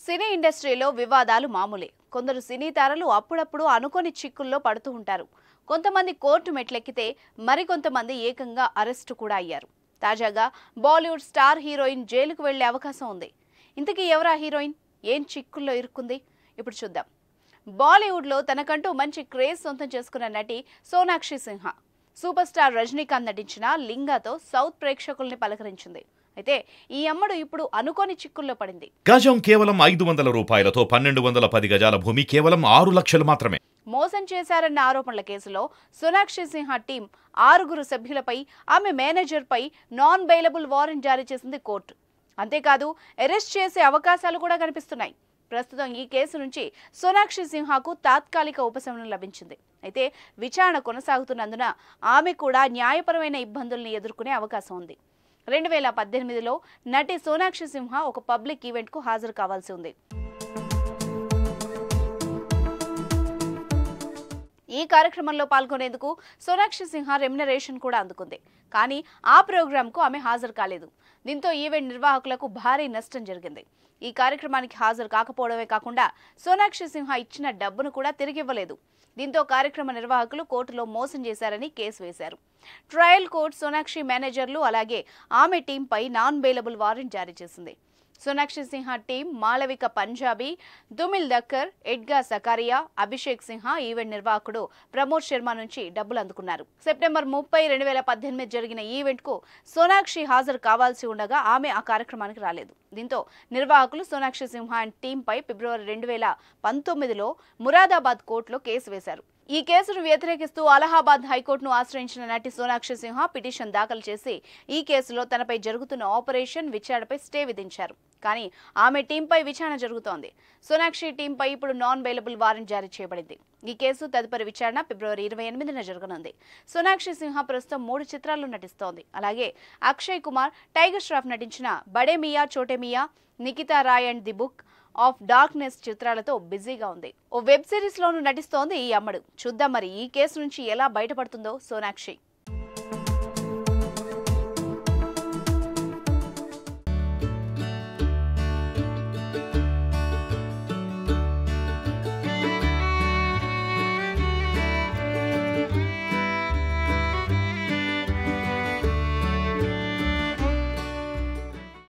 సినీ ఇండస్ట్రీలో వివాదాలు మామూలే. కొందరు సినీ తారలు అప్పుడప్పుడు అనుకోని చిక్కుల్లో పడుతూ ఉంటారు. కొంతమంది కోర్టు మెట్లెక్కితే మరికొంతమంది ఏకంగా అరెస్టు కూడా అయ్యారు. తాజాగా బాలీవుడ్ స్టార్ హీరోయిన్ జైలుకు వెళ్లే అవకాశం ఉంది. ఇంతకీ ఎవరా హీరోయిన్? ఏం చిక్కుల్లో ఇరుక్కుంది? ఇప్పుడు చూద్దాం. బాలీవుడ్లో తనకంటూ మంచి క్రేజ్ సొంతం చేసుకున్న నటి సోనాక్షి సిన్హా సూపర్ స్టార్ రజనీకాంత్ నటించిన లింగాతో సౌత్ ప్రేక్షకుల్ని పలకరించింది. అయితే ఈ అమ్మడు ఇప్పుడు అనుకోని చిక్కుల్లో పడింది. గజం కేవలం 500 రూపాయలతో 1210 గజాల భూమి కేవలం 6 లక్షలు మాత్రమే. మోసం చేశారన్న ఆరోపణల కేసులో సోనాక్షి సిన్హా టీం 6 సభ్యులపై, ఆమె మేనేజర్పై నాన్ బెయిలబుల్ వారెంట్ జారీ చేసింది కోర్టు. అంతేకాదు అరెస్ట్ చేసే అవకాశాలు కూడా కనిపిస్తున్నాయి. ప్రస్తుతం ఈ కేసు నుంచి సోనాక్షి సిన్హాకు తాత్కాలిక ఉపశమనం లభించింది. అయితే విచారణ కొనసాగుతున్నందున ఆమె కూడా న్యాయపరమైన ఇబ్బందుల్ని ఎదుర్కొనే అవకాశం ఉంది. 2018లో నటి సోనాక్షి సిన్హా ఒక పబ్లిక్ ఈవెంట్ కు హాజరు కావాల్సి ఉంది. ఈ కార్యక్రమంలో పాల్గొనేందుకు సోనాక్షి సిన్హా రెమ్యునరేషన్ కూడా అందుకుంది. కానీ ఆ ప్రోగ్రామ్ కు ఆమె హాజరు కాలేదు. దీంతో ఈవెంట్ నిర్వాహకులకు భారీ నష్టం జరిగింది. ఈ కార్యక్రమానికి హాజరు కాకపోవడమే కాకుండా సోనాక్షి సిన్హా ఇచ్చిన డబ్బును కూడా తిరిగివ్వలేదు. దీంతో కార్యక్రమ నిర్వాహకులు కోర్టులో మోసం చేశారని కేసు వేశారు. ట్రయల్ కోర్టు సోనాక్షి మేనేజర్లు అలాగే ఆమె టీంపై నాన్ బెయిలబుల్ వారెంట్ జారీ చేసింది. సోనాక్షి సిన్హా టీం మాళవిక పంజాబీ, దుమిల్ దక్కర్, ఎడ్గా సకారియా, అభిషేక్ సిన్హా, ఈవెంట్ నిర్వాహకుడు ప్రమోద్ శర్మ నుంచి డబ్బులు అందుకున్నారు. సెప్టెంబర్ 30, 2018 జరిగిన ఈవెంట్ కు సోనాక్షి హాజరు కావాల్సి ఉండగా ఆమె ఆ కార్యక్రమానికి రాలేదు. దీంతో నిర్వాహకులు సోనాక్షి సిన్హా టీంపై ఫిబ్రవరి 2019లో మురాదాబాద్ కోర్టులో కేసు వేశారు. ఈ కేసును వ్యతిరేకిస్తూ అలహాబాద్ హైకోర్టును ఆశ్రయించిన నటి సోనాక్షి సిన్హా పిటిషన్ దాఖలు చేసి ఈ కేసులో తనపై జరుగుతున్న ఆపరేషన్ విచారణపై స్టే విధించారు. కానీ ఆమె టీంపై విచారణ జరుగుతోంది. సోనాక్షి టీంపై ఇప్పుడు నాన్ బెయిలబుల్ వారెంట్ జారీ చేయబడింది. ఈ కేసు తదుపరి విచారణ ఫిబ్రవరి 28న జరగనుంది. సోనాక్షి సిన్హా ప్రస్తుతం 3 చిత్రాల్లో నటిస్తోంది. అలాగే అక్షయ్ కుమార్, టైగర్ ష్రాఫ్ నటించిన Bade Miyan Chhote Miyan, Nikitha Roy and the book of darkness చిత్రాలతో బిజీగా ఉంది. ఓ వెబ్ సిరీస్ లోనూ నటిస్తోంది ఈ అమ్మడు. చూద్దాం మరి ఈ కేసు నుంచి ఎలా బయటపడుతుందో సోనాక్షి.